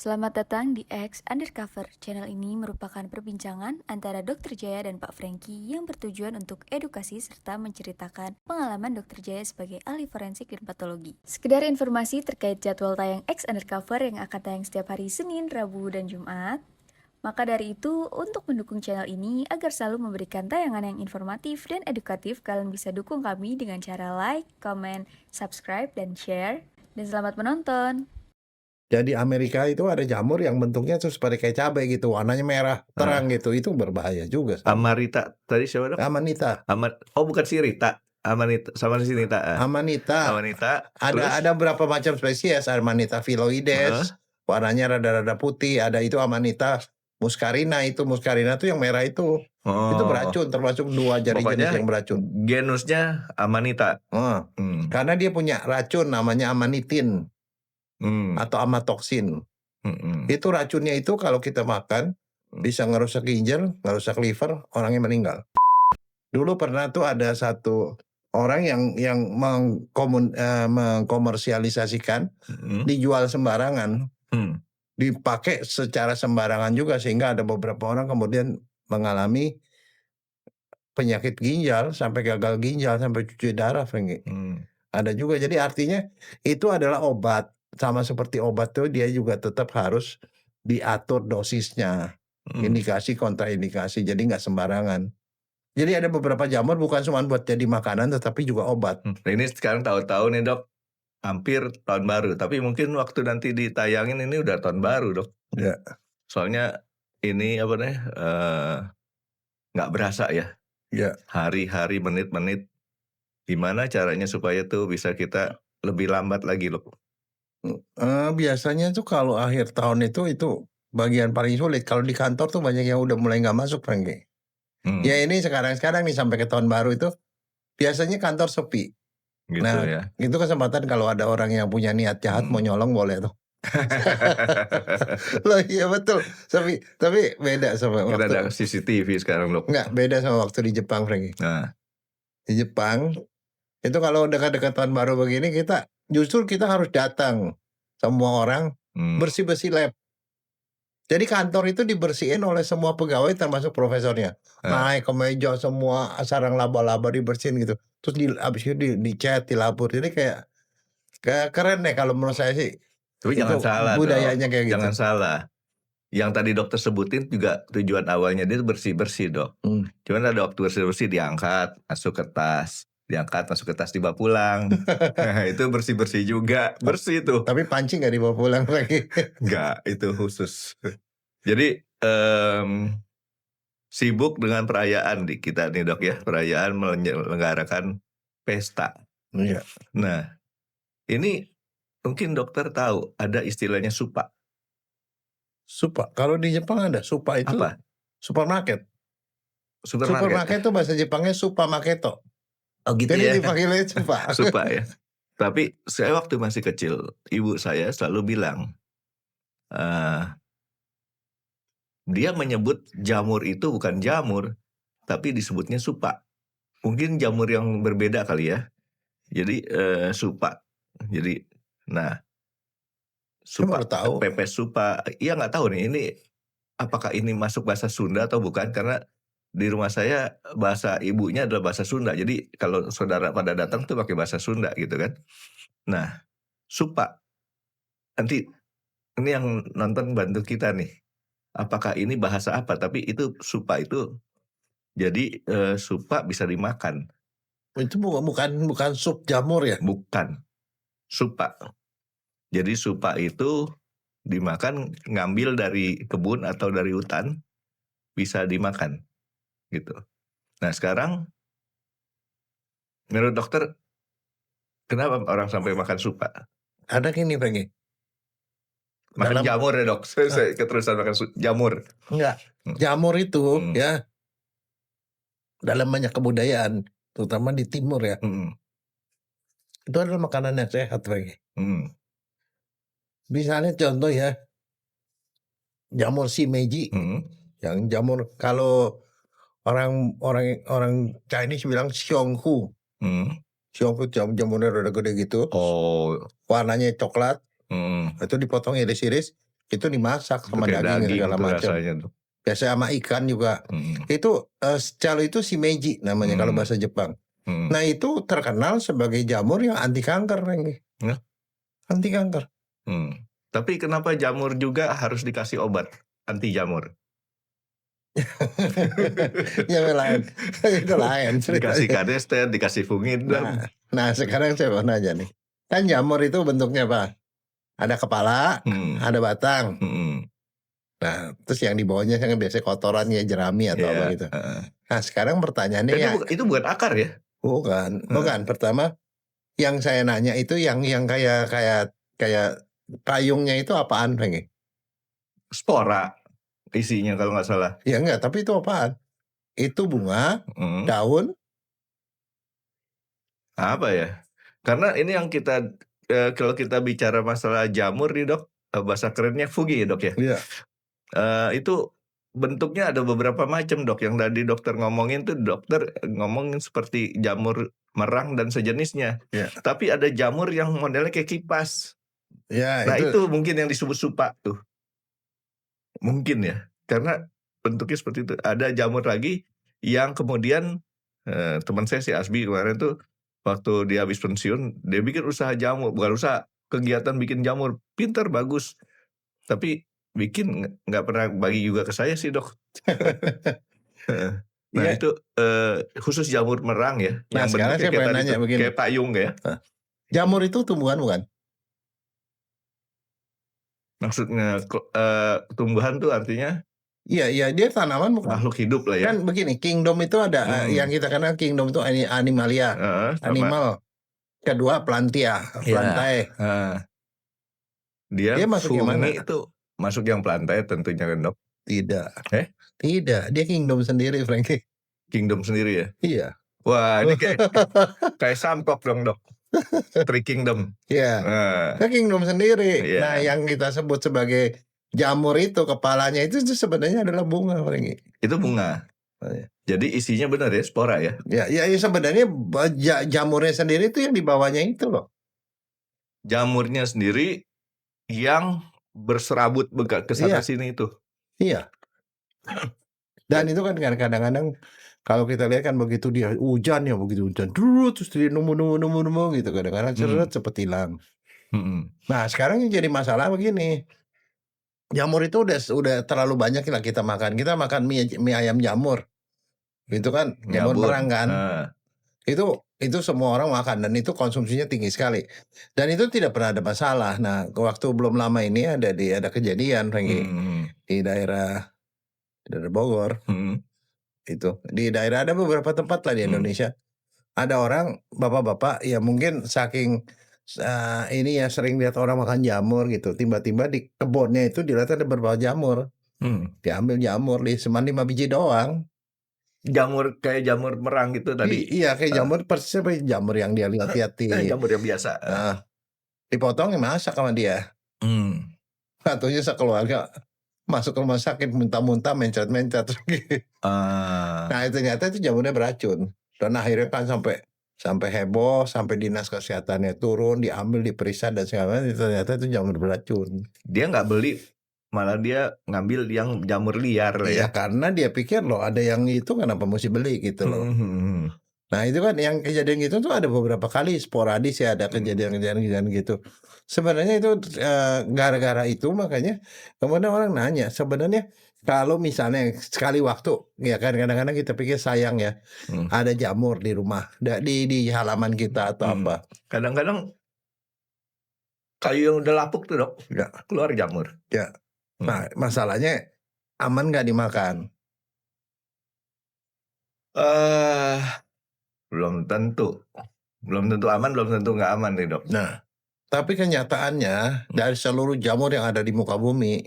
Selamat datang di X Undercover. Channel ini merupakan perbincangan antara Dr. Jaya dan Pak Franky yang bertujuan untuk edukasi serta menceritakan pengalaman Dr. Jaya sebagai ahli forensik dan patologi. Sekedar informasi terkait jadwal tayang X Undercover yang akan tayang setiap hari Senin, Rabu, dan Jumat. Maka dari itu, untuk mendukung channel ini agar selalu memberikan tayangan yang informatif dan edukatif, kalian bisa dukung kami dengan cara like, comment, subscribe, dan share. Dan selamat menonton! Jadi Amerika itu ada jamur yang bentuknya tuh seperti kayak cabai gitu, warnanya merah terang gitu, itu berbahaya juga. Amarita tadi siapa dok? Amanita. Oh bukan si Rita, Amanita sama si Nita. Amanita. Amanita. Terus? Ada berapa macam spesies, Amanita phyloides, warnanya rada-rada putih, ada itu Amanita muscarina, itu muscarina tuh yang merah itu. Itu beracun, termasuk 2 jenis yang beracun. Genusnya Amanita. Karena dia punya racun namanya amanitin. Atau amatoksin. Itu racunnya itu kalau kita makan bisa ngerusak ginjal, ngerusak liver, orangnya meninggal. Dulu pernah tuh ada satu orang yang mengkomersialisasikan, dijual sembarangan, dipakai secara sembarangan juga, sehingga ada beberapa orang kemudian mengalami penyakit ginjal, sampai gagal ginjal, sampai cuci darah, Franky. Ada juga, jadi artinya itu adalah obat. Sama seperti obat tuh dia juga tetap harus diatur dosisnya, indikasi kontraindikasi, jadi nggak sembarangan. Jadi ada beberapa jamur bukan cuma buat jadi makanan tetapi juga obat. Ini sekarang tahu-tahu nih dok, hampir tahun baru, tapi mungkin waktu nanti ditayangin ini udah tahun baru dok. Ya. Soalnya ini apa nih, nggak berasa ya. Ya. Hari-hari, menit-menit, gimana caranya supaya tuh bisa kita lebih lambat lagi loh. Biasanya tuh kalau akhir tahun itu bagian paling sulit. Kalau di kantor tuh banyak yang udah mulai nggak masuk, Franky. Ya ini sekarang nih sampai ke tahun baru itu biasanya kantor sepi. Gitu nah, ya. Itu kesempatan kalau ada orang yang punya niat jahat mau nyolong boleh tuh. Loh iya betul. Tapi beda sama Kita waktu. ada CCTV sekarang loh. Enggak, beda sama waktu di Jepang, Franky. Nah. Di Jepang itu kalau dekat-dekat tahun baru begini kita harus datang semua orang bersih-bersih lab. Jadi kantor itu dibersihin oleh semua pegawai termasuk profesornya. Naik ke meja semua, sarang laba-laba dibersihin gitu. Terus abis itu dicat, dilapur. Jadi kayak keren deh kalau menurut saya sih. Tapi jangan salah budayanya dok. Kayak gitu. Jangan salah. Yang tadi dokter sebutin juga tujuan awalnya dia bersih-bersih dok. Cuman ada waktu bersih-bersih diangkat, masuk ke tas. Diangkat, masuk ke tas, dibawa pulang. Itu bersih-bersih juga. Bersih tuh. Tapi pancing gak dibawa pulang lagi? Enggak, itu khusus. Jadi sibuk dengan perayaan di kita nih dok ya. Perayaan menyelenggarakan pesta. Iya. Nah, ini mungkin dokter tahu ada istilahnya supa. Supa, kalau di Jepang ada supa itu. Apa? Supermarket. Supermarket itu bahasa Jepangnya supamaketo. Oh gitu. Jadi ya. dipanggilnya supa. Supa ya. Tapi saya waktu masih kecil, ibu saya selalu bilang, dia menyebut jamur itu bukan jamur, tapi disebutnya supa. Mungkin jamur yang berbeda kali ya. Jadi supa. Jadi, nah, supa, pepes supa. Iya nggak tahu nih, ini apakah ini masuk bahasa Sunda atau bukan? Karena di rumah saya bahasa ibunya adalah bahasa Sunda. Jadi kalau saudara pada datang tuh pakai bahasa Sunda gitu kan. Nah, supa. Nanti ini yang nonton bantu kita nih. Apakah ini bahasa apa? Tapi itu supa itu. Jadi supa bisa dimakan. Itu bukan sup jamur ya? Bukan. Supa. Jadi supa itu dimakan, ngambil dari kebun atau dari hutan, bisa dimakan. Gitu. Nah sekarang, menurut dokter, kenapa orang sampai makan supa? Ada gini, Franky. Makan jamur ya dok? Saya keterusan makan jamur. Enggak. Jamur itu ya, dalam banyak kebudayaan, terutama di timur ya, itu adalah makanan yang sehat, Franky. Misalnya contoh ya, jamur shimeji. Yang jamur, kalau orang Chinese bilang xionghu. Xionghu jamurnya rada gede gitu. Oh. Warnanya coklat. Itu dipotong iris-iris, Itu dimasak Itu sama kayak daging daging segala tuh macam. rasanya tuh. Biasa sama ikan juga. Mhm. Itu calo itu shimeji namanya kalau bahasa Jepang. Nah itu terkenal sebagai jamur yang anti kanker, Renggi. Hah? Anti kanker. Tapi kenapa jamur juga harus dikasih obat anti jamur? Ya lain. Itu lain Dikasih ceritanya. kadester, dikasih fungidum. Nah sekarang saya mau nanya nih. Kan jamur itu bentuknya apa? Ada kepala, ada batang. Nah, terus yang di bawahnya kan biasanya kotoran ya, jerami atau apa gitu. Nah, sekarang pertanyaannya ya. Itu bukan akar ya? Bukan. Pertama, yang saya nanya itu yang kayak payungnya itu apaan, Renggi? Spora isinya kalau nggak salah. Ya enggak, tapi itu apaan? Itu bunga, daun. Apa ya? Karena ini yang kita kalau kita bicara masalah jamur nih dok, bahasa kerennya fungi ya dok ya. Iya. Itu bentuknya ada beberapa macam dok. Yang tadi dokter ngomongin tuh dokter ngomongin seperti jamur merang dan sejenisnya. Ya. Tapi ada jamur yang modelnya kayak kipas. Ya, nah itu mungkin yang disebut supa tuh. Mungkin ya. Karena bentuknya seperti itu. Ada jamur lagi yang kemudian teman saya si Asbi kemarin tuh waktu dia habis pensiun dia bikin usaha jamur, bukan usaha, kegiatan bikin jamur, pintar bagus. Tapi bikin nggak pernah bagi juga ke saya sih dok. Nah itu khusus jamur merang ya. Nah yang sekarang saya pengen nanya begini. Kayak payung ya. Jamur itu tumbuhan bukan? Maksudnya tumbuhan tuh artinya? Iya dia tanaman bukan? Makhluk hidup lah ya. Kan begini, kingdom itu ada yang kita kenal kingdom itu animalia, animal. Kedua plantae. Dia masuk yang mana? Itu masuk yang plantae tentunya kan dok? Tidak. Tidak, dia kingdom sendiri Frankie. Kingdom sendiri ya? Iya. Wah ini kayak Samkok dong dok. Three Kingdom. Iya. Dia kingdom sendiri. Nah yang kita sebut sebagai jamur itu kepalanya itu sebenarnya adalah bunga, Frankie. Itu bunga. Jadi isinya benar ya spora ya? Ya sebenarnya jamurnya sendiri itu yang di bawahnya itu loh. Jamurnya sendiri yang berserabut ke sana sini itu. Iya. Dan itu kan kadang-kadang kalau kita lihat kan begitu dia hujan ya begitu hujan terus dia nemu gitu kadang-kadang cepet hilang. Nah sekarang yang jadi masalah begini. Jamur itu udah terlalu banyak lah kita makan. Kita makan mie ayam jamur. Itu kan jamur merang kan. Itu semua orang makan dan itu konsumsinya tinggi sekali. Dan itu tidak pernah ada masalah. Nah, waktu belum lama ini ada kejadian di daerah Bogor. Itu di daerah ada beberapa tempat lah di Indonesia. Ada orang bapak-bapak ya mungkin saking ini ya sering lihat orang makan jamur gitu. Tiba-tiba di kebunnya itu dilihat ada beberapa jamur. Diambil jamur, cuma 5 biji doang. Jamur kayak jamur merang gitu tadi. Iya kayak jamur persis seperti jamur yang dia lihat di jamur yang biasa. Dipotong masak sama dia. Satunya sekeluarga masuk ke rumah sakit muntah-muntah mencret-mencret. Nah itu ternyata itu jamurnya beracun. Dan akhirnya kan sampai heboh, sampai dinas kesehatannya turun, diambil, diperiksa dan segala macam. Ternyata itu jamur beracun. Dia nggak beli, malah dia ngambil yang jamur liar lah ya. Iya karena dia pikir loh ada yang itu kenapa mesti beli gitu loh. Nah itu kan yang kejadian gitu tuh ada beberapa kali sporadis ya ada kejadian-kejadian gitu. Sebenarnya itu gara-gara itu makanya kemudian orang nanya sebenarnya kalau misalnya sekali waktu ya kan kadang-kadang kita pikir sayang ya ada jamur di rumah di halaman kita atau apa. Kadang-kadang kayu yang udah lapuk tuh dok keluar jamur. Ya. Nah masalahnya aman nggak dimakan? Belum tentu aman, belum tentu nggak aman nih dok. Nah, tapi kenyataannya dari seluruh jamur yang ada di muka bumi,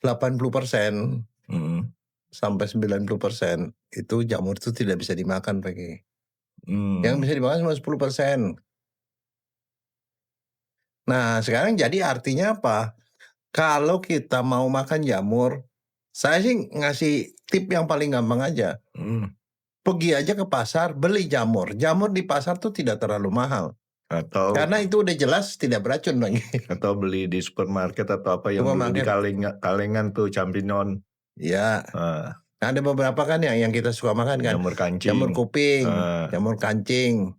80% sampai 90% itu jamur itu tidak bisa dimakan, Pegi. Yang bisa dimakan cuma 10%. Nah, sekarang jadi artinya apa? Kalau kita mau makan jamur, saya sih ngasih tip yang paling gampang aja. Pergi aja ke pasar, beli jamur. Jamur di pasar tuh tidak terlalu mahal. Atau Karena itu udah jelas tidak beracun lagi. atau beli di supermarket atau apa yang dulu di Supermarket. kalengan tuh champignon. Iya. Heeh. Ada beberapa kan yang kita suka makan kan. Jamur Jamur kancing. kuping, jamur kancing,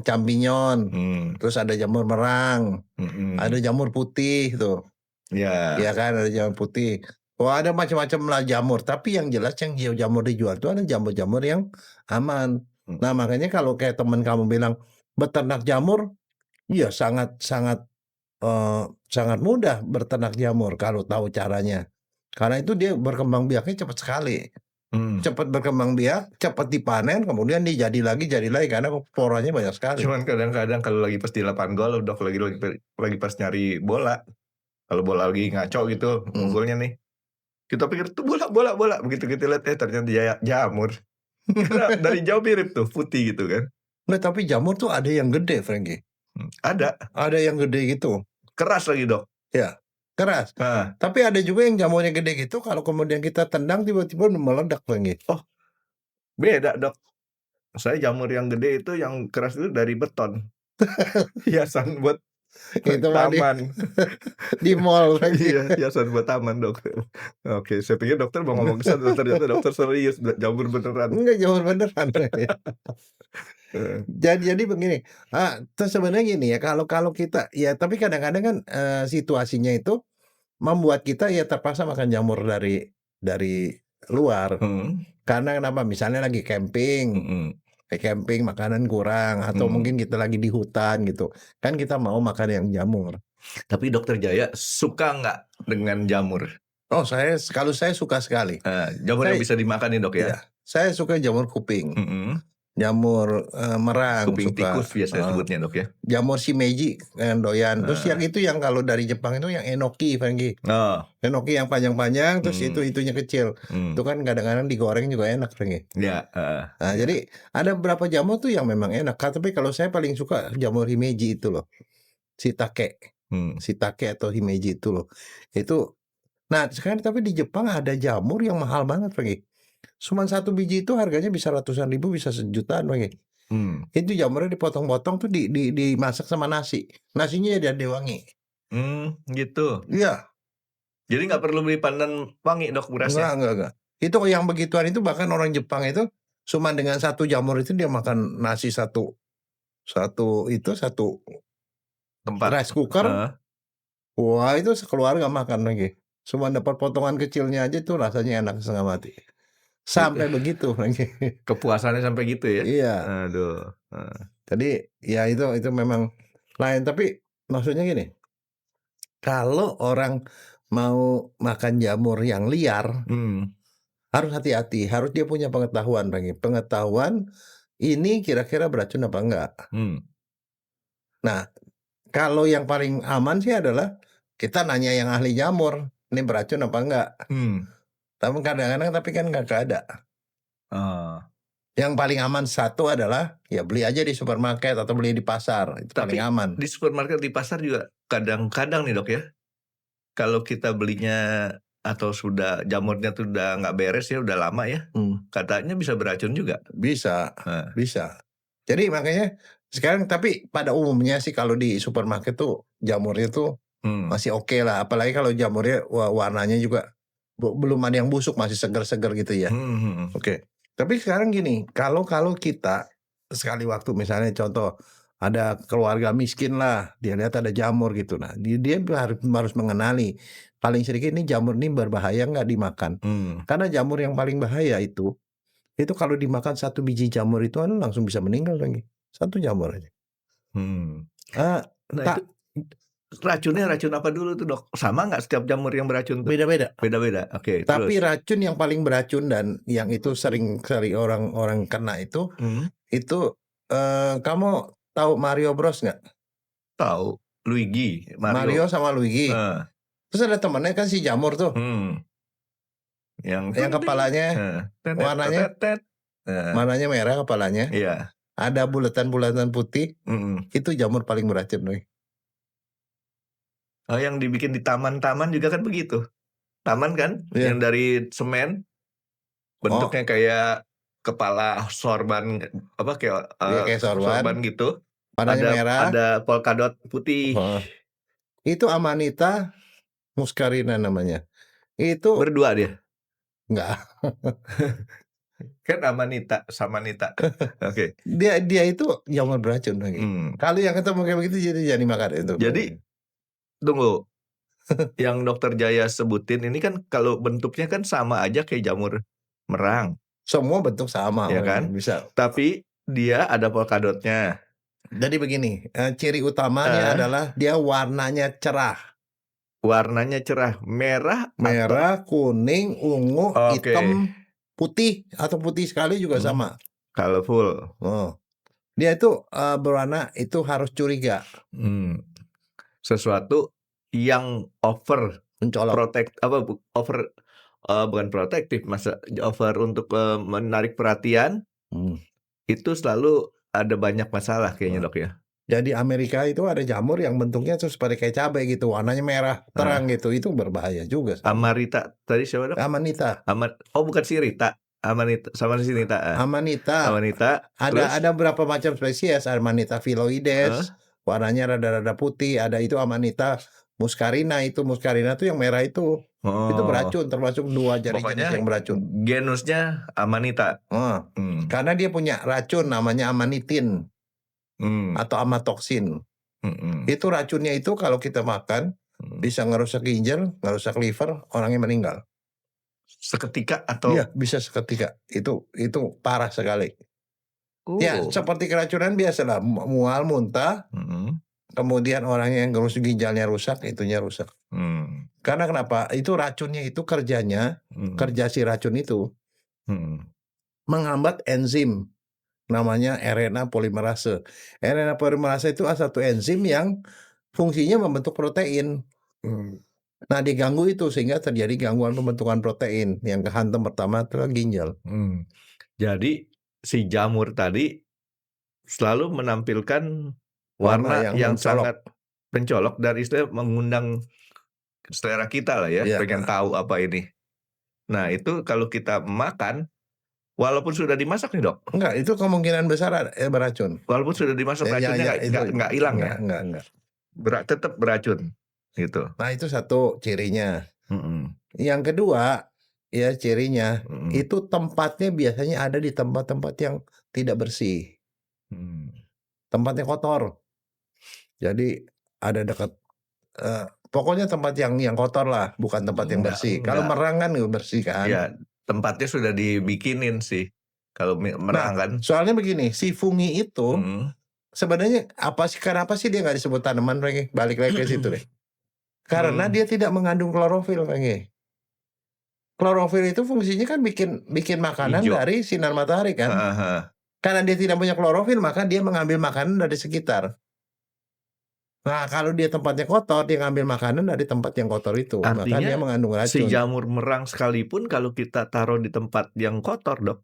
champignon, terus ada jamur merang, ada jamur putih tuh. Ya. Iya kan, ada jamur putih. Wah, ada macam-macam lah jamur, tapi yang jelas yang jamur dijual itu ada jamur-jamur yang aman. Nah, makanya kalau kayak teman kamu bilang beternak jamur, iya sangat mudah berternak jamur kalau tahu caranya. Karena itu dia berkembang biaknya cepat sekali. Cepat berkembang biak, cepat dipanen, kemudian dia jadi lagi karena poranya banyak sekali. Cuman kadang-kadang kalau lagi pas di lapangan gol, Dok, lagi pas nyari bola. Kalau bola lagi ngaco gitu, mukulnya nih. Kita pikir tuh bola, begitu kita lihat ternyata jamur. Karena dari jauh mirip tuh, putih gitu kan. Nah, tapi jamur tuh ada yang gede, Frankie. Ada yang gede gitu. Keras lagi, Dok. Ya, keras. Tapi ada juga yang jamurnya gede gitu, kalau kemudian kita tendang tiba-tiba meledak, Frankie. Oh, beda, Dok. Saya jamur yang gede itu yang keras itu dari beton. Hiasan buat Itu taman. Di mall, Frankie. Iya, hiasan buat taman, Dok. Oke, saya pikir dokter mau ngomong ke sana, ternyata dokter serius, jamur beneran. Enggak, jamur beneran. Jadi begini, terus sebenarnya gini ya, kalau kita ya tapi kadang-kadang kan, situasinya itu membuat kita ya terpaksa makan jamur dari luar. Karena kenapa? Misalnya lagi camping, makanan kurang, atau mungkin kita lagi di hutan gitu, kan kita mau makan yang jamur. Tapi Dokter Jaya suka nggak dengan jamur? Oh, kalau saya suka sekali. Jamur yang bisa dimakan nih, Dok, ya? Iya, saya suka jamur kuping. Jamur merang, Kuping suka. tikus biasa sebutnya, Dok, ya? Jamur shimeji yang doyan. Terus yang itu yang kalau dari Jepang itu yang enoki, Frankie. Enoki yang panjang-panjang, terus itunya kecil. Itu kan kadang-kadang digoreng juga enak, Frankie. Ya. Nah, jadi ada beberapa jamur tuh yang memang enak. Tapi kalau saya paling suka jamur himeji itu loh, shiitake atau himeji itu loh. Itu. Nah, sekarang tapi di Jepang ada jamur yang mahal banget, Frankie. Cuman 1 biji itu harganya bisa ratusan ribu, bisa sejutaan, Frankie. Itu jamurnya dipotong-potong tuh dimasak sama nasi. Nasinya jadi wangi. Gitu. Iya. Jadi nggak perlu beli pandan wangi, Dok, berasnya? Enggak. Itu yang begituan itu bahkan orang Jepang itu cuma dengan 1 jamur itu dia makan nasi satu tempat rice cooker. Wah, itu sekeluarga makan lagi. Cuma dapat potongan kecilnya aja tuh rasanya enak setengah mati. Sampai begitu lagi. Kepuasannya sampai gitu ya? Iya. Aduh. Jadi ya itu memang lain, tapi maksudnya gini. Kalau orang mau makan jamur yang liar, harus hati-hati, harus dia punya pengetahuan, pengetahuan ini kira-kira beracun apa enggak. Nah, kalau yang paling aman sih adalah kita nanya yang ahli jamur, ini beracun apa enggak. Tapi kadang-kadang kan nggak ada. Yang paling aman satu adalah ya beli aja di supermarket atau beli di pasar, itu paling aman. Di supermarket, di pasar juga kadang-kadang nih, Dok, ya, kalau kita belinya atau sudah jamurnya tuh udah nggak beres ya, udah lama ya, katanya bisa beracun juga. Bisa. Jadi makanya sekarang, tapi pada umumnya sih kalau di supermarket tuh jamurnya tuh masih oke lah, apalagi kalau jamurnya warnanya juga belum ada yang busuk, masih seger-seger gitu ya. Oke. Tapi sekarang gini, kalau kita sekali waktu misalnya contoh ada keluarga miskin lah, dia lihat ada jamur gitu, nah dia harus mengenali paling sedikit ini jamur ini berbahaya nggak dimakan. Karena jamur yang paling bahaya itu kalau dimakan 1 biji jamur itu langsung bisa meninggal lagi. 1 jamur aja. Nah, itu racunnya racun apa dulu tuh, Dok? Sama nggak setiap jamur yang beracun tuh? Beda-beda. Oke, Tapi terus? racun yang paling beracun dan yang itu sering orang kena itu kamu tahu Mario Bros nggak? Tahu, Luigi, Mario sama Luigi. Terus ada temennya kan si jamur tuh. Yang kepalanya warnanya merah kepalanya. Iya. Ada bulatan-bulatan putih. Itu jamur paling beracun, nih. Oh, yang dibikin di taman-taman juga kan begitu. Taman kan, yang dari semen, bentuknya kayak kepala sorban, apa kayak sorban gitu. Warnanya merah. Ada polkadot putih. Itu Amanita muscarina namanya. Itu berdua dia. Enggak. Kan Amanita sama Nita. Oke. Dia itu jamur beracun lagi. Kalau yang ketemu kayak begitu jadi makan itu. Jadi tunggu. Yang Dokter Jaya sebutin ini kan kalau bentuknya kan sama aja kayak jamur merang. Semua bentuk sama, ya kan? Bisa. Tapi dia ada polkadotnya. Jadi begini, ciri utamanya adalah dia warnanya cerah. Warnanya cerah, merah, kuning, ungu, hitam, putih atau putih sekali juga sama. Colorful. Dia itu berwarna itu harus curiga. Sesuatu yang mencolok. Bukan protektif, over untuk menarik perhatian. Itu selalu ada banyak masalah kayaknya, Dok ya. Jadi Amerika itu ada jamur yang bentuknya tuh seperti kayak cabai gitu, warnanya merah terang gitu, itu berbahaya juga. Amarita tadi siapa, Dok? Amanita. Bukan si Rita. Amanita sama si Rita. Amanita. Ada berapa macam spesies? Amanita phyloides, warnanya rada-rada putih. Ada itu Amanita muscarina. Itu muscarina tuh yang merah itu. Itu beracun, termasuk 2 jenis yang beracun. Genusnya Amanita. Karena dia punya racun namanya amanitin. Atau amatoksin. Itu racunnya itu kalau kita makan bisa ngerusak ginjal, ngerusak liver, orangnya meninggal. Seketika atau? Iya, bisa seketika. Itu parah sekali. Ya, seperti keracunan biasalah, mual, muntah. Kemudian orang yang ginjalnya rusak, itunya rusak. Karena kenapa? Itu racunnya itu kerja si racun itu menghambat enzim namanya RNA polimerase. RNA polimerase itu satu enzim yang fungsinya membentuk protein. Nah, diganggu itu sehingga terjadi gangguan pembentukan protein. Yang kehantam pertama adalah ginjal. Jadi si jamur tadi selalu menampilkan warna yang sangat mencolok dan istilah mengundang selera kita lah ya, pengen tahu apa ini. Nah, itu kalau kita makan walaupun sudah dimasak nih, Dok. Enggak, itu kemungkinan besar beracun. Walaupun sudah dimasak racunnya enggak hilang ya? Enggak. Tetap beracun gitu. Nah, itu satu cirinya. Yang kedua, ya cirinya itu tempatnya biasanya ada di tempat-tempat yang tidak bersih. Tempatnya kotor. Jadi ada dekat pokoknya tempat yang kotor lah, bukan tempat yang bersih. Kalau merang kan bersih kan? Iya, tempatnya sudah dibikinin sih. Kalau merang kan. Soalnya begini, si fungi itu sebenarnya kenapa sih dia nggak disebut tanaman, Renge? Balik lagi ke situ deh. Karena dia tidak mengandung klorofil, Renge. Klorofil itu fungsinya kan bikin makanan dari sinar matahari kan? Karena dia tidak punya klorofil, maka dia mengambil makanan dari sekitar. Nah, kalau dia tempatnya kotor, dia ngambil makanan dari tempat yang kotor itu. Artinya, maka dia mengandung racun. Si jamur merang sekalipun kalau kita taruh di tempat yang kotor, Dok,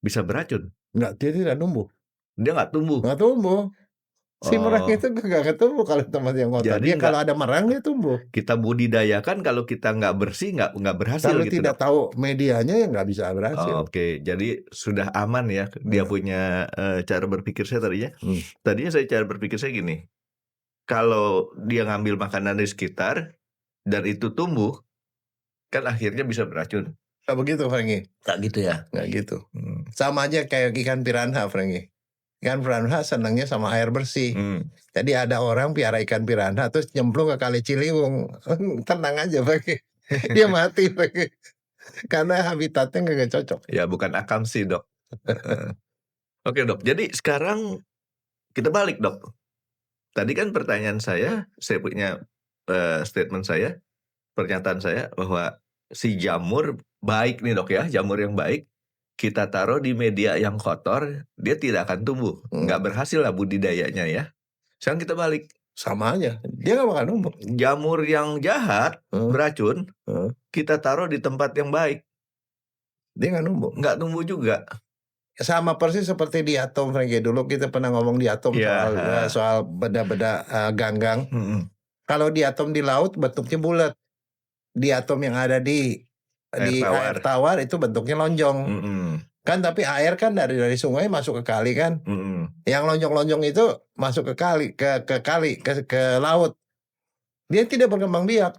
bisa beracun. Enggak, dia tidak tumbuh. Dia nggak tumbuh? Nggak tumbuh. Si merang itu nggak tumbuh kalau tempat yang kotor. Jadi kalau ada merang, dia tumbuh. Kita budidayakan kalau kita nggak bersih, nggak berhasil kalau gitu, tidak Dok. tahu medianya, ya nggak bisa berhasil. Oke, jadi sudah aman ya. Dia punya cara berpikir saya tadinya. Tadinya cara berpikir saya gini. Kalau dia ngambil makanan dari sekitar dan itu tumbuh, kan akhirnya bisa beracun. Nggak begitu, Franky. Nggak gitu ya? Nggak gitu. Sama aja kayak ikan piranha, Franky. Ikan piranha senangnya sama air bersih. Jadi ada orang piara ikan piranha terus nyemplung ke Kali Ciliwung. Tenang aja, Franky. Dia mati, Franky. Karena habitatnya nggak cocok. Ya, bukan akam sih, Dok. Oke, Dok. Jadi sekarang kita balik, Dok. Tadi kan pertanyaan saya punya statement saya, pernyataan saya bahwa si jamur baik nih, Dok ya, jamur yang baik, kita taruh di media yang kotor, dia tidak akan tumbuh. Nggak berhasil lah budidayanya ya. Sekarang kita balik. Sama aja, dia nggak bakal tumbuh. Jamur yang jahat, beracun, kita taruh di tempat yang baik, dia nggak tumbuh. Nggak tumbuh juga. Sama persis seperti di atom, Franky. Dulu kita pernah ngomong di atom soal beda-beda ganggang. Kalau di atom di laut bentuknya bulat. Di atom yang ada di air tawar itu bentuknya lonjong. Kan tapi air kan dari sungai masuk ke kali kan. Yang lonjong-lonjong itu masuk ke kali, ke laut. Dia tidak berkembang biak.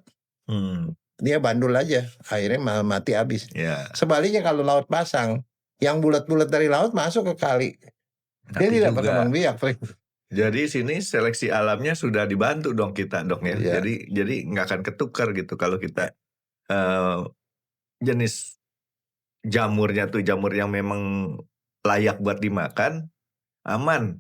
Dia bandul aja, akhirnya mati habis. Sebaliknya kalau laut pasang, yang bulat-bulat dari laut masuk ke kali. Dia tidak berkembang biak. Jadi sini seleksi alamnya sudah dibantu dong kita, Dok ya. Jadi nggak akan ketukar gitu kalau kita jenis jamurnya tuh jamur yang memang layak buat dimakan, aman.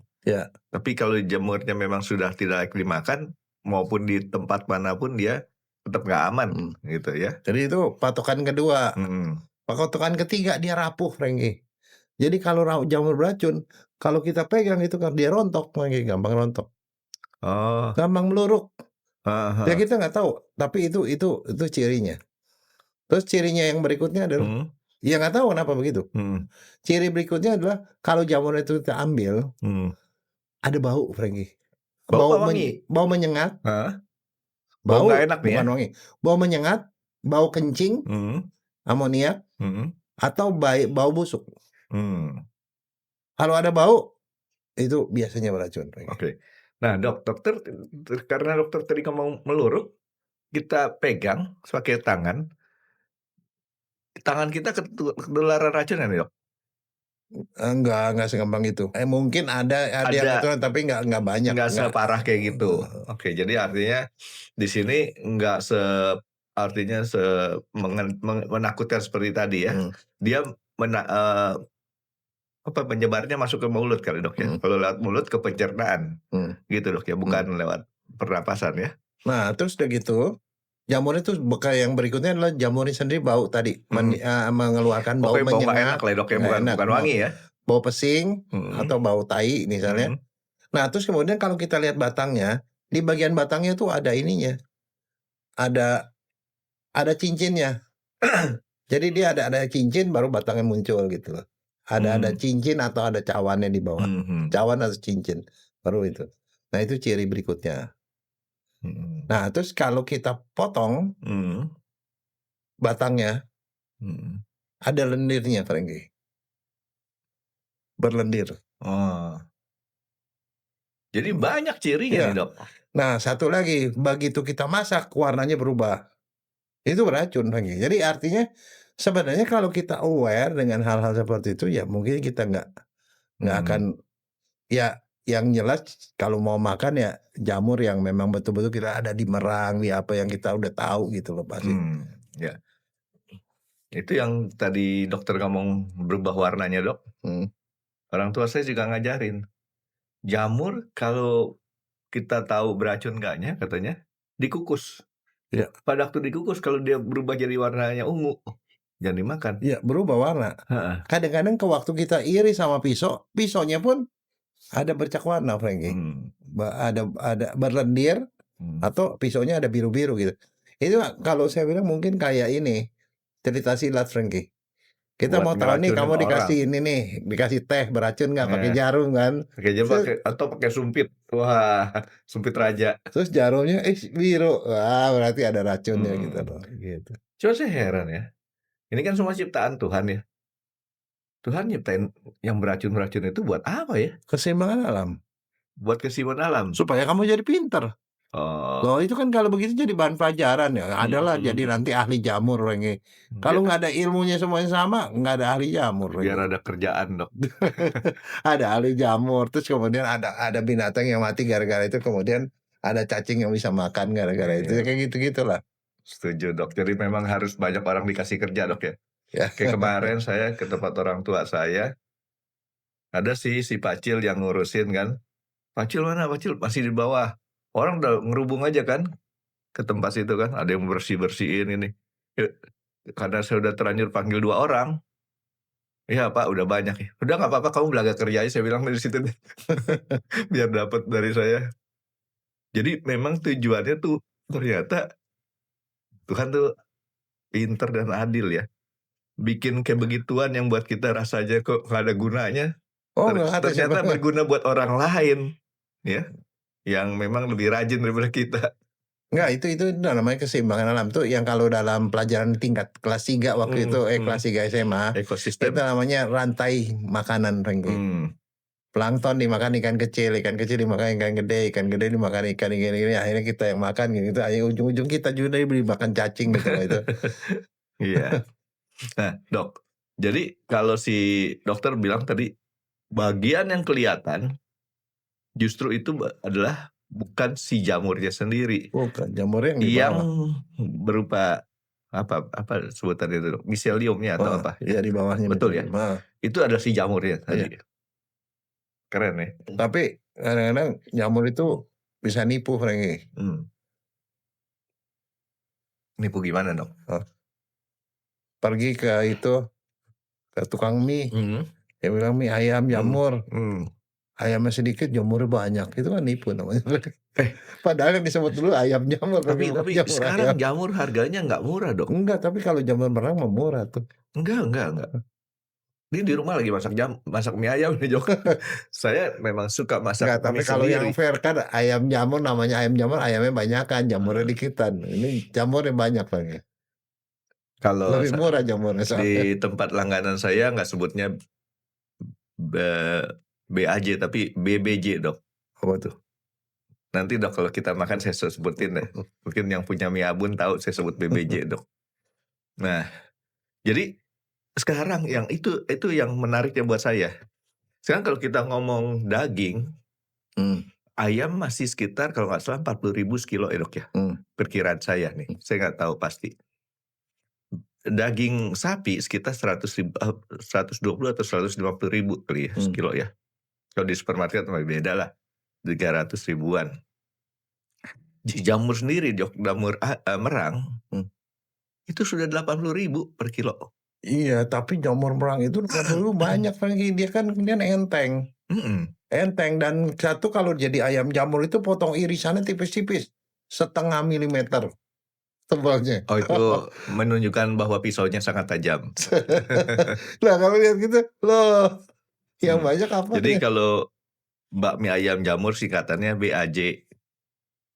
Tapi kalau jamurnya memang sudah tidak layak dimakan, maupun di tempat manapun dia tetap nggak aman gitu ya. Jadi itu patokan kedua. Patokan ketiga dia rapuh, Franky. Jadi kalau jamur beracun, kalau kita pegang itu kan dia rontok, Franky, gampang rontok. Gampang meluruk. Ya kita nggak tahu, tapi itu cirinya. Terus cirinya yang berikutnya adalah ya nggak tahu kenapa begitu. Ciri berikutnya adalah kalau jamur itu kita ambil, ada bau, Franky. Bau menyengat. Bau nggak enak nih ya? Bukan wangi. Bau menyengat, bau kencing, amoniak, atau bau busuk. Kalau ada bau, itu biasanya beracun. Oke. Nah, dokter, karena dokter tadi ngomong meluruk, kita pegang pakai tangan kita ketularan racun kan, Dok? Enggak segampang itu. Mungkin ada yang ketularan tapi enggak banyak. Enggak separah kayak gitu. Oke, jadi artinya di sini enggak menakutkan seperti tadi ya. Dia penyebarnya masuk ke mulut kali, Dok ya. Kalau lewat mulut ke pencernaan. Gitu, Dok ya, bukan lewat pernapasan ya. Nah, terus udah gitu, jamur itu yang berikutnya adalah jamurnya sendiri bau tadi, mengeluarkan bau menyengat. Bau enak lah, Dok ya, bukan wangi ya. Bau pesing atau bau tai misalnya. Nah, terus kemudian kalau kita lihat batangnya, di bagian batangnya tuh ada ininya. Ada cincinnya. Jadi dia ada cincin baru batangnya muncul gitu loh. Ada cincin atau ada cawannya di bawah. Cawan atau cincin baru itu. Nah, itu ciri berikutnya. Nah, terus kalau kita potong batangnya, ada lendirnya, Franky. Berlendir. Jadi banyak cirinya nih, Dok. Nah, satu lagi, begitu kita masak warnanya berubah. Itu beracun, Franky. Jadi artinya sebenarnya kalau kita aware dengan hal-hal seperti itu, ya mungkin kita nggak akan, ya yang jelas kalau mau makan ya jamur yang memang betul-betul kita ada di merang, di apa yang kita udah tahu gitu loh pasti. Ya. Itu yang tadi dokter ngomong berubah warnanya, Dok. Orang tua saya juga ngajarin. Jamur kalau kita tahu beracun enggaknya katanya dikukus. Pada waktu dikukus kalau dia berubah jadi warnanya ungu, jangan dimakan. Iya, berubah warna. Kadang-kadang ke waktu kita iri sama pisaunya pun ada bercak warna, Franky. Ada berlendir atau pisaunya ada biru-biru gitu. Itu kalau saya bilang mungkin kayak ini cerita silat, Franky. Kita mau tahu nih kamu dikasih ini nih, dikasih teh beracun nggak pakai jarum kan? Atau pakai sumpit. Wah, sumpit raja. Terus jarumnya biru. Wah, berarti ada racunnya gitu loh. Gitu. Cuma saya heran ya. Ini kan semua ciptaan Tuhan ya. Tuhan nyiptain yang beracun-beracun itu buat apa ya? Keseimbangan alam. Buat keseimbangan alam. Supaya kamu jadi pinter. Loh, itu kan kalau begitu jadi bahan pelajaran ya. Adalah jadi nanti ahli jamur, Franky. Kalau nggak ada ilmunya semuanya sama, nggak ada ahli jamur. Biar ada kerjaan, Dok. Ada ahli jamur, terus kemudian ada binatang yang mati gara-gara itu, kemudian ada cacing yang bisa makan gara-gara itu, kayak gitu-gitulah. Setuju, Dok. Jadi memang harus banyak orang dikasih kerja, Dok ya. Kayak kemarin saya ke tempat orang tua saya, ada si Pacil yang ngurusin kan. Pacil mana? Pacil masih di bawah. Orang udah ngerubung aja kan ke tempat situ kan, ada yang bersih-bersihin ini. Karena saya udah terlanjur panggil 2 orang. Iya, Pak, udah banyak ya. Udah nggak apa-apa, kamu belaga kerja aja, saya bilang dari situ deh. Biar dapat dari saya. Jadi memang tujuannya tuh ternyata Tuhan tuh pinter dan adil ya. Bikin kayak begituan yang buat kita rasanya kok nggak ada gunanya. Ternyata berguna buat orang lain ya. Yang memang lebih rajin daripada kita. Enggak, itu namanya keseimbangan alam. Tuh yang kalau dalam pelajaran tingkat kelas 3 waktu itu, kelas 3 SMA, itu Ekosistem. namanya rantai makanan, Franky. Plankton dimakan ikan kecil dimakan ikan gede dimakan ikan ini, akhirnya kita yang makan gitu. Akhirnya ujung-ujung kita juga diberi makan cacing gitu itu. Iya. Nah, Dok. Jadi kalau si dokter bilang tadi bagian yang kelihatan justru itu adalah bukan si jamurnya sendiri. Bukan, jamurnya yang di Yang bawah. berupa apa sebutannya itu, Dok? Miseliumnya atau apa? Iya, di bawahnya. Betul ya? Itu ada si jamurnya tadi. Iya. Keren ya. Tapi kadang-kadang jamur itu bisa nipu, Franky. Nipu gimana, Dok? Pergi ke tukang mie. Dia bilang mie ayam jamur. Ayamnya sedikit, jamurnya banyak. Itu kan nipu namanya. Padahal yang disebut dulu ayam jamur. Tapi sekarang jamur harganya nggak murah, Dok. Enggak, tapi kalau jamur merang mah murah tuh. Enggak. Ini di rumah lagi masak mie ayam nih, Jok. Saya memang suka masak Enggak, tapi mie kalau sendiri. yang fair kan ayam jamur, namanya ayam jamur, ayamnya banyakan, jamurnya dikitan. Ini jamurnya banyak lagi. Kalau lebih murah jamurnya soalnya. di tempat langganan saya nggak sebutnya BAJ tapi BBJ, Dok. Apa tuh? Nanti, Dok, kalau kita makan saya sebutin deh. Mungkin yang punya mie abun tahu saya sebut BBJ, Dok. Nah, jadi sekarang yang itu yang menariknya buat saya. Sekarang kalau kita ngomong daging, ayam masih sekitar kalau nggak salah 40.000 sekilo ya, Dok ya. Perkiraan saya nih, saya nggak tahu pasti. Daging sapi sekitar 120 atau 150.000 kali ya sekilo ya. Kalau di supermarket lebih beda lah, 300 ribuan. Jamur sendiri, Dok, jamur merang, itu sudah 80.000 per kilo. Iya, tapi jamur merang itu dulu banyak, Franky. Dia kan kemudian enteng. Enteng, dan satu kalau jadi ayam jamur itu potong irisannya tipis-tipis, 0,5 milimeter tebalnya. Oh, itu menunjukkan bahwa pisaunya sangat tajam. Lah kalau lihat gitu, loh, yang banyak apa? Jadi kalau bakmi ayam jamur singkatannya BAJ.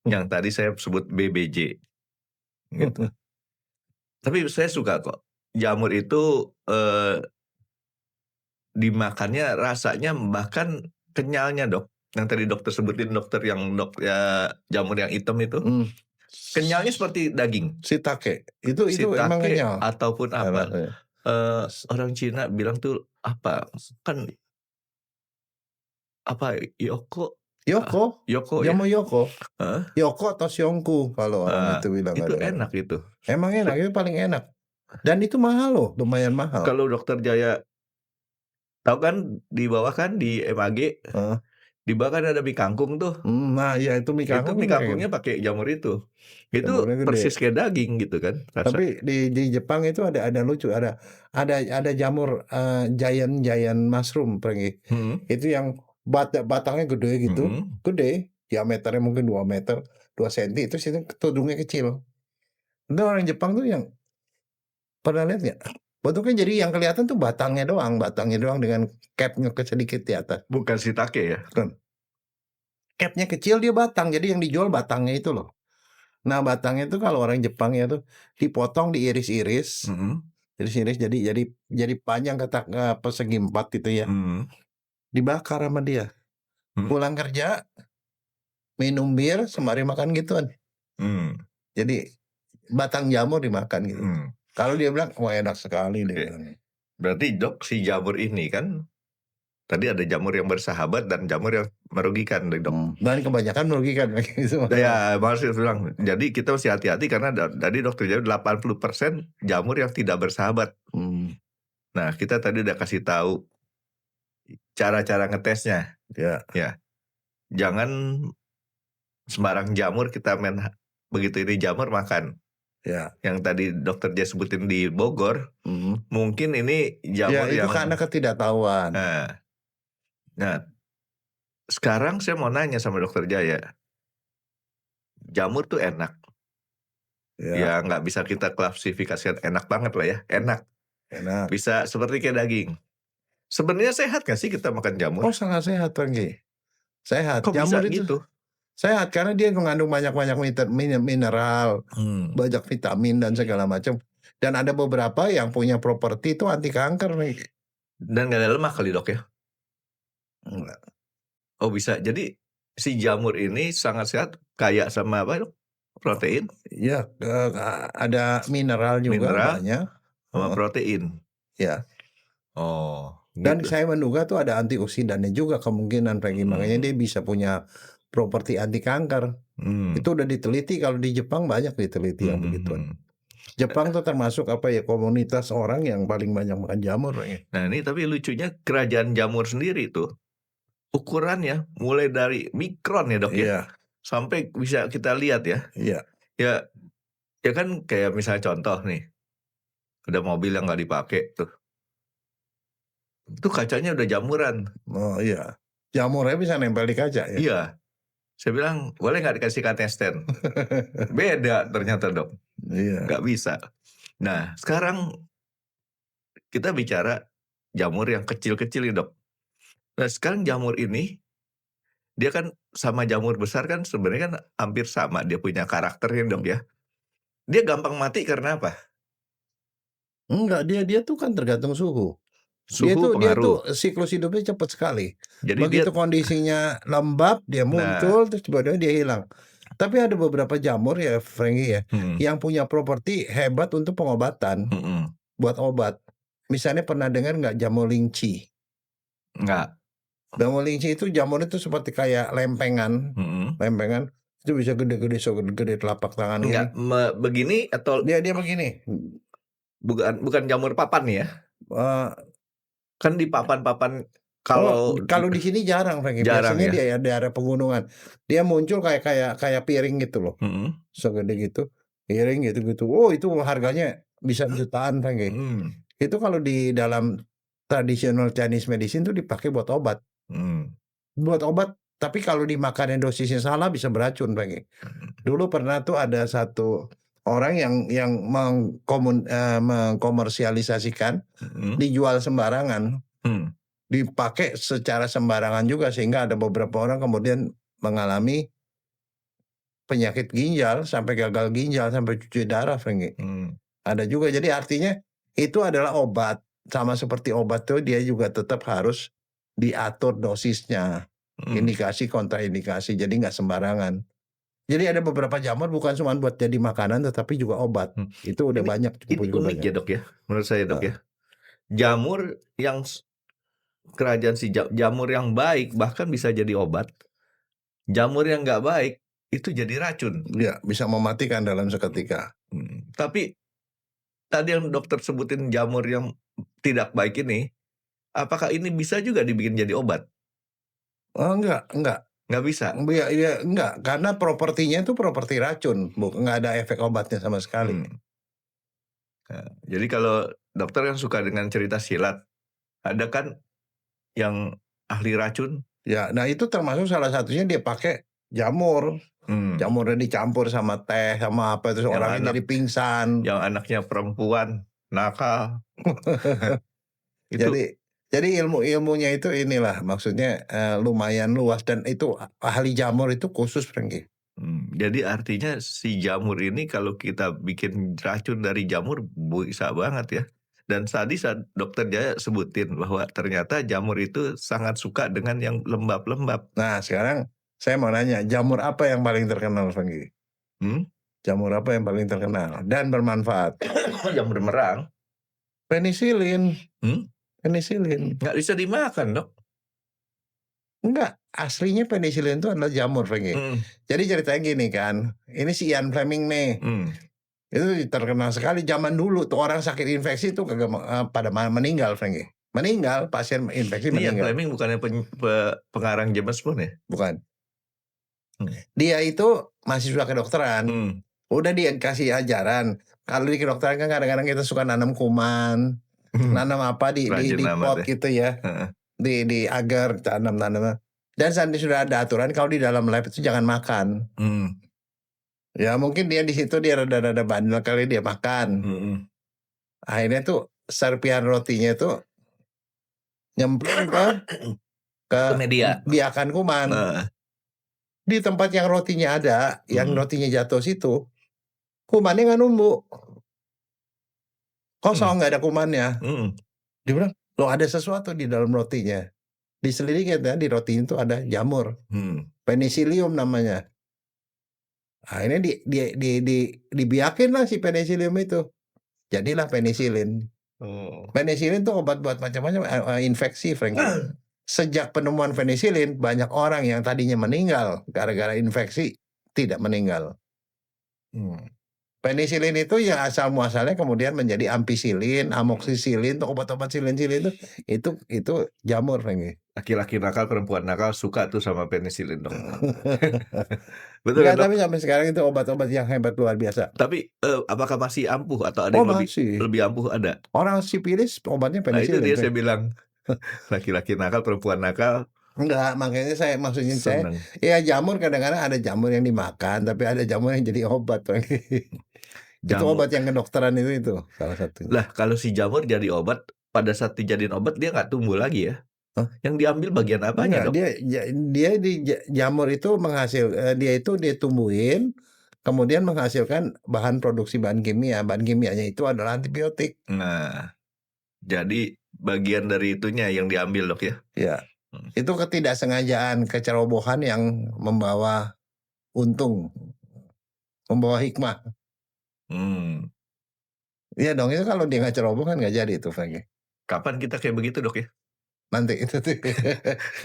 Yang tadi saya sebut BBJ. Gitu. Tapi saya suka kok. Jamur itu dimakannya rasanya bahkan kenyalnya, Dok. Yang tadi dokter sebutin, dokter yang jamur yang hitam itu. Kenyalnya seperti daging. Shiitake. Itu emang kenyal. Ataupun apa. Orang Cina bilang tuh apa? Kan apa Yoko, jamur Yoko. Yoko atau Siongku kalau orang itu bilang. Itu enak itu. Emang enak, itu paling enak. Dan itu mahal loh, lumayan mahal. Kalau Dokter Jaya tahu kan di bawah kan di MAG, di bawah kan ada mie kangkung tuh. Nah, ya itu mie kangkung. Itu mie kangkungnya pakai jamur itu. Itu persis kayak daging gitu kan. Tapi di Jepang itu ada lucu, ada jamur giant mushroom, Franky. Itu yang batangnya gede gitu, gede, diameternya mungkin 2 meter, 2 cm, itu situ tudungnya kecil. Itu orang Jepang tuh yang pernah lihat nggak? Bentuknya jadi yang kelihatan tuh batangnya doang dengan capnya sedikit di atas. Bukan shiitake ya? Bukan. Capnya kecil, dia batang, jadi yang dijual batangnya itu loh. Nah, batangnya itu kalau orang Jepang ya tuh dipotong, diiris-iris, jadi panjang persegi 4 gitu ya. Dibakar sama dia. Pulang kerja, minum bir, sembari makan gituan. Jadi batang jamur dimakan gitu. Kalau dia bilang, wah enak sekali dia bilang. Berarti, Dok, si jamur ini kan tadi ada jamur yang bersahabat dan jamur yang merugikan, Dok. Dan kebanyakan merugikan. Ya, maksud bilang. Jadi kita mesti hati-hati karena tadi Dokter Jaya 80% jamur yang tidak bersahabat. Nah, kita tadi udah kasih tahu cara-cara ngetesnya. Ya. Jangan sembarang jamur kita begitu ini jamur makan. Ya. Yang tadi Dokter Jaya sebutin di Bogor, mungkin ini jamur itu karena ketidaktahuan. Nah, sekarang saya mau nanya sama Dokter Jaya. Jamur tuh enak. Ya nggak bisa kita klasifikasikan enak banget lah ya. Enak. Bisa seperti kayak daging. Sebenarnya sehat gak sih kita makan jamur? Oh, sangat sehat, Franky. Sehat. Kok jamur bisa itu gitu? Sehat karena dia mengandung banyak-banyak mineral, banyak vitamin dan segala macam. Dan ada beberapa yang punya properti itu anti kanker nih. Dan nggak ada lemak kali Dok ya? Enggak. Oh bisa. Jadi si jamur ini sangat sehat, kaya sama apa Dok? Protein, Ya, ada mineral juga mineral, banyak. sama protein. Ya. Oh, Dan gitu. saya menduga tuh ada antioksidannya juga kemungkinan Franky. Makanya dia bisa punya properti anti kanker. Itu udah diteliti, kalau di Jepang banyak diteliti yang begituan. Jepang tuh termasuk komunitas orang yang paling banyak makan jamur. Nah ini tapi lucunya kerajaan jamur sendiri tuh ukurannya mulai dari mikron ya Dok ya, Iya, sampai bisa kita lihat ya. iya. Ya kan kayak misalnya contoh nih, ada mobil yang nggak dipakai tuh, itu kacanya udah jamuran. Oh iya, jamurnya bisa nempel di kaca ya. Iya, saya bilang boleh nggak dikasih katesten? Beda ternyata Dok, Iya. nggak bisa. Nah sekarang kita bicara jamur yang kecil-kecil nih Dok. Nah sekarang jamur ini dia kan sama jamur besar kan sebenarnya kan hampir sama dia punya karakternya Dok ya. Dia gampang mati karena apa? Enggak, dia tuh kan tergantung suhu. Dia Suhu tuh pengaruh. siklus hidupnya cepat sekali. Jadi Begitu dia kondisinya lembab, dia muncul, terus tiba-tiba dia hilang. Tapi ada beberapa jamur ya, Franky ya, yang punya properti hebat untuk pengobatan, buat obat. Misalnya pernah dengar nggak jamur linci? Enggak. Jamur linci itu jamurnya itu seperti kayak lempengan, lempengan itu bisa gede-gede, segede telapak tangan ini. Enggak begini atau Dia begini. bukan jamur papan nih ya? Kan di papan-papan kalau di sini jarang, Franky. Jarang Biasanya ya? di daerah pegunungan. Dia muncul kayak piring gitu loh. Segede gitu, piring gitu-gitu. Oh, itu harganya bisa jutaan, Franky. Itu kalau di dalam traditional Chinese medicine tuh dipakai buat obat. Buat obat, tapi kalau dimakan dosisnya salah bisa beracun, Franky. Dulu pernah tuh ada satu orang yang mengkomersialisasikan, dijual sembarangan. Dipakai secara sembarangan juga sehingga ada beberapa orang kemudian mengalami penyakit ginjal, sampai gagal ginjal, sampai cuci darah, Franky. Ada juga. Jadi artinya itu adalah obat. Sama seperti obat tuh dia juga tetap harus diatur dosisnya, indikasi kontraindikasi, jadi nggak sembarangan. Jadi ada beberapa jamur bukan cuma buat jadi makanan tetapi juga obat. Itu udah banyak. Ini unik ya Dok ya, menurut saya Dok ya. Jamur yang kerajaan si jamur yang baik bahkan bisa jadi obat. Jamur yang nggak baik itu jadi racun. Ya, bisa mematikan dalam seketika. Tapi tadi yang dokter sebutin jamur yang tidak baik ini, apakah ini bisa juga dibikin jadi obat? Oh, enggak. Nggak bisa? Ya, enggak, karena propertinya itu properti racun, nggak ada efek obatnya sama sekali. Nah, jadi kalau dokter yang suka dengan cerita silat, ada kan yang ahli racun? Ya, nah itu termasuk salah satunya dia pakai jamur. Jamurnya dicampur sama teh, sama apa, terus orangnya jadi pingsan. Yang anaknya perempuan, nakal. Jadi ilmunya itu inilah, maksudnya lumayan luas, dan itu ahli jamur itu khusus, Franky. Jadi artinya si jamur ini kalau kita bikin racun dari jamur bisa banget ya. Dan tadi saat dokter Jaya sebutin bahwa ternyata jamur itu sangat suka dengan yang lembab-lembab. Nah sekarang saya mau nanya, jamur apa yang paling terkenal, Franky? Jamur apa yang paling terkenal dan bermanfaat? Jamur merang. Penisilin. Penisilin. Nggak bisa dimakan Dok. Enggak, aslinya penisilin itu adalah jamur, Franky. Jadi ceritanya gini kan, ini si Ian Fleming nih. Itu terkenal sekali zaman dulu tuh, orang sakit infeksi tuh pada meninggal, Franky. Meninggal, pasien infeksi meninggal. Ian Fleming bukannya pengarang James Bond ya? Bukan. Dia itu mahasiswa kedokteran. Udah dia kasih ajaran. Kalau di kedokteran kan kadang-kadang kita suka nanam kuman, nanam apa di pot gitu ya. Di agar tanam. Dan saat sudah ada aturan kalau di dalam lab itu jangan makan. Ya mungkin dia di situ dia rada-rada bandel kali dia makan. Akhirnya tuh serpihan rotinya tuh nyemplung ke media biakan kuman. Di tempat yang rotinya ada, yang Hmm. rotinya jatuh situ, kumannya nggak numbuk. Kosong, nggak ada kumannya. Dia bilang, "Loh ada sesuatu di dalam rotinya." Diselidiki ternyata di roti itu ada jamur. Penicillium namanya. Akhirnya dibiakin lah si penicillium itu. Jadilah penicillin. Penicillin tuh obat buat macam-macam infeksi, Frankie. Sejak penemuan penicillin, banyak orang yang tadinya meninggal gara-gara infeksi tidak meninggal. Penicillin itu ya asal muasalnya kemudian menjadi ampicillin, amoxicillin, tuh obat-obat silin-silin itu jamur, Frankie. Laki-laki nakal, perempuan nakal suka tuh sama penicillin, Dok. Betul Enggak, kan, Dok? tapi sampai sekarang itu obat-obat yang hebat luar biasa. Tapi apakah masih ampuh atau ada yang Masih. lebih ampuh ada? Orang sipilis obatnya Nah itu penicillin. dia saya bilang laki-laki nakal, perempuan nakal. Enggak, makanya maksudnya saya, ya jamur kadang-kadang ada jamur yang dimakan, tapi ada jamur yang jadi obat, Frankie. Itu obat yang kedokteran itu salah satunya. Lah kalau si jamur jadi obat, pada saat dijadiin obat dia nggak tumbuh lagi ya? Yang diambil bagian apanya, Dok? Dia di jamur itu dia tumbuhin, kemudian menghasilkan bahan produksi bahan kimia. Bahan kimianya itu adalah antibiotik. Nah, jadi bagian dari itunya yang diambil, Dok ya? Ya, itu ketidaksengajaan, kecerobohan yang membawa untung, membawa hikmah. Iya dong, itu kalau dia nggak ceroboh kan nggak jadi itu, Frankie. Kapan kita kayak begitu, Dok ya? Nanti itu tuh.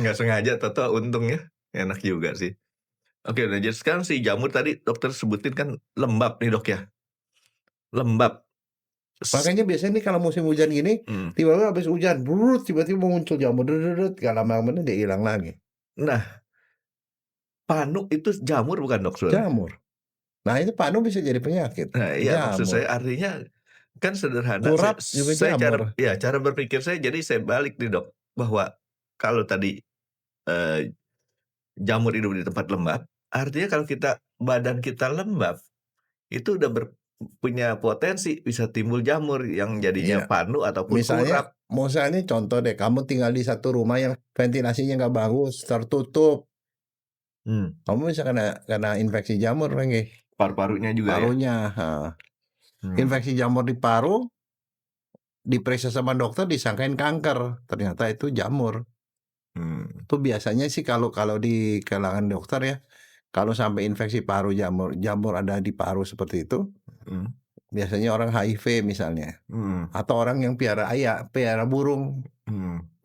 Nggak sengaja, toto untung ya. Enak juga sih. Oke, nah jadi sekarang si jamur tadi dokter sebutin kan lembab nih, Dok ya. Lembab. Makanya biasanya nih kalau musim hujan gini, tiba-tiba habis hujan, tiba-tiba muncul jamur, gak lama-lama dia hilang lagi. Nah, panu itu jamur bukan, Dok? Jamur. Nah itu panu bisa jadi penyakit. Nah iya, maksud saya artinya kan sederhana. Kurap juga jamur. Cara berpikir saya, jadi saya balik nih, Dok, bahwa kalau tadi jamur hidup di tempat lembab, artinya kalau badan kita lembab, itu udah punya potensi bisa timbul jamur yang jadinya panu ataupun kurap. Misalnya contoh deh, kamu tinggal di satu rumah yang ventilasinya nggak bagus, tertutup, kamu bisa kena infeksi jamur, Frankie. Paru-parunya juga Parunya, infeksi jamur di paru, diperiksa sama dokter disangkain kanker, ternyata itu jamur. Itu biasanya sih kalau di kalangan dokter ya, kalau sampai infeksi paru jamur ada di paru seperti itu, biasanya orang HIV misalnya, atau orang yang piara burung.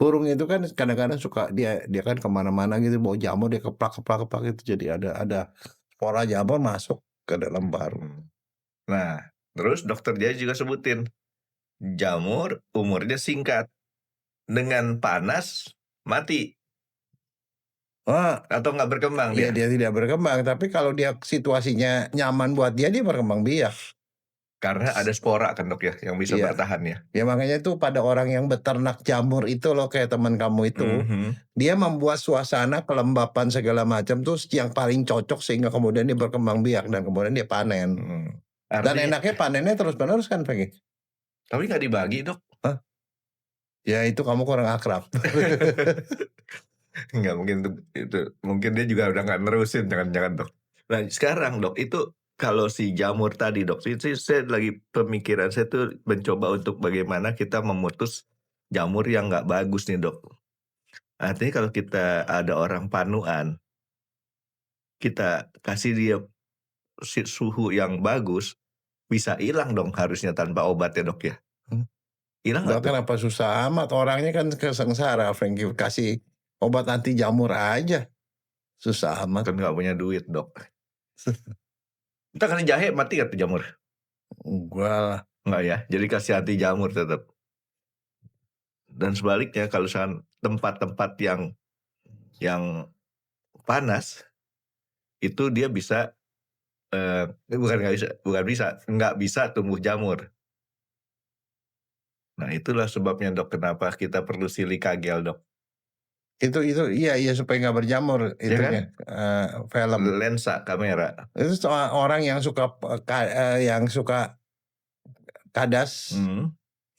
Burung itu kan kadang-kadang suka dia kan kemana-mana gitu bawa jamur, dia keplak itu, jadi ada spora jamur masuk ke dalam paru. Nah, terus dokter dia juga sebutin jamur umurnya singkat, dengan panas mati. Atau nggak berkembang dia? Dia tidak berkembang, tapi kalau dia situasinya nyaman buat dia berkembang biak. Karena ada spora kan, Dok ya, yang bisa bertahan ya. Ya makanya tuh pada orang yang beternak jamur itu loh, kayak teman kamu itu, dia membuat suasana kelembapan segala macam tuh yang paling cocok sehingga kemudian dia berkembang biak dan kemudian dia panen. Dan enaknya panennya terus-menerus kan, Frankie. Tapi nggak dibagi, Dok? Ya itu kamu kurang akrab. Nggak mungkin itu. Mungkin dia juga udah nggak nerusin, jangan-jangan, Dok. Nah sekarang, Dok, itu kalau si jamur tadi, Dok, saya lagi pemikiran saya tuh mencoba untuk bagaimana kita memutus jamur yang nggak bagus nih, Dok. Artinya kalau kita ada orang panuan, kita kasih dia suhu yang bagus, bisa hilang dong harusnya tanpa obat ya, Dok ya. Hilang nggak? Kenapa susah amat, orangnya kan kesengsara, Frankie, kasih obat anti jamur aja. Susah amat. Kan nggak punya duit, Dok. Kita kasih jahe mati gak tuh jamur? Enggak lah. Enggak ya, jadi kasih anti jamur tetap. Dan sebaliknya kalau tempat-tempat yang panas, itu dia bisa nggak bisa tumbuh jamur. Nah itulah sebabnya, Dok, kenapa kita perlu silika gel, Dok. Itu iya supaya nggak berjamur itunya, film. Lensa kamera. Itu orang yang suka kadas,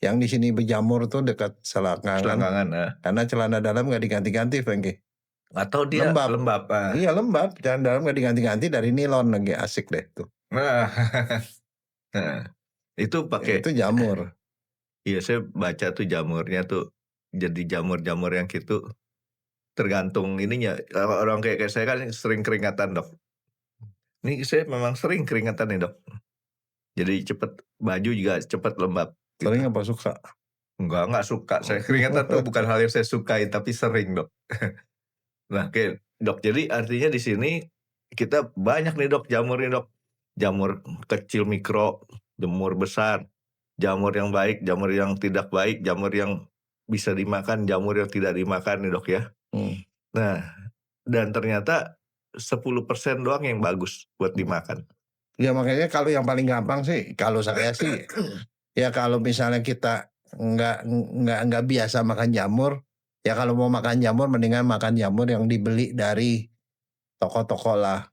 yang di sini berjamur tuh dekat selangkangan. Selangkangan, karena celana dalam nggak diganti-ganti, Frankie. Atau dia Lembab. lembab? Iya lembab, dan dalam nggak diganti-ganti dari nilon lagi, asik deh tuh. Nah, itu pakai Itu jamur. Iya, saya baca tuh jamurnya tuh jadi jamur-jamur yang gitu tergantung ininya. Orang kayak saya kan sering keringatan, Dok. Ini saya memang sering keringatan nih, Dok. Jadi baju juga cepet lembab gitu. Sering apa suka? Enggak suka. Saya keringatan tuh bukan hal yang saya sukai, tapi sering, Dok. Nah, oke, Dok. Jadi artinya di sini kita banyak nih, Dok, jamur nih, Dok. Jamur kecil mikro, jamur besar, jamur yang baik, jamur yang tidak baik, jamur yang bisa dimakan, jamur yang tidak dimakan nih, Dok, ya. Nah, dan ternyata 10% doang yang bagus buat dimakan. Ya makanya kalau yang paling gampang sih, kalau saya sih, ya kalau misalnya kita nggak biasa makan jamur, ya kalau mau makan jamur mendingan makan jamur yang dibeli dari toko-toko lah.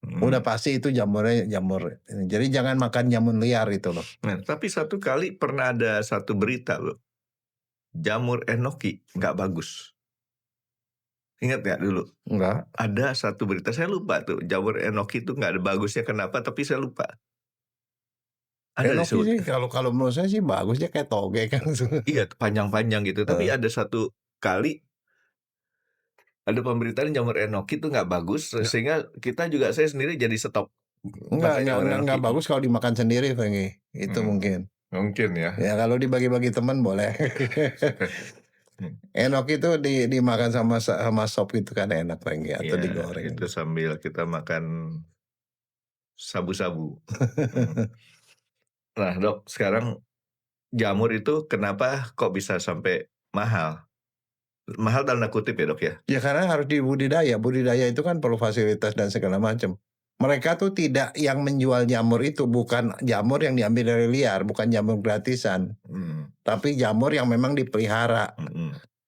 Udah pasti itu jamurnya jamur. Jadi jangan makan jamur liar itu loh. Nah, tapi satu kali pernah ada satu berita loh, jamur enoki nggak bagus. Ingat nggak dulu? Enggak. Ada satu berita, saya lupa tuh, jamur enoki itu nggak ada bagusnya kenapa, tapi saya lupa. Ada Enoki disebut. sih kalau menurut saya sih bagus, dia kayak toge kan. Iya, panjang-panjang gitu. Tapi ada satu kali ada pemberitaan jamur enoki itu nggak bagus, sehingga saya sendiri jadi stop. Enggak bagus kalau dimakan sendiri, Fengi. Itu mungkin. Mungkin ya. Ya kalau dibagi-bagi teman boleh. Enoki itu dimakan sama sop itu kan enak, Fengi, atau digoreng. Itu sambil kita makan sabu-sabu. Nah, Dok, sekarang jamur itu kenapa kok bisa sampai mahal? Mahal tanda kutip ya, Dok, ya? Ya karena harus dibudidaya. Budidaya itu kan perlu fasilitas dan segala macam. Mereka tuh tidak yang menjual jamur itu bukan jamur yang diambil dari liar, bukan jamur gratisan. Tapi jamur yang memang dipelihara.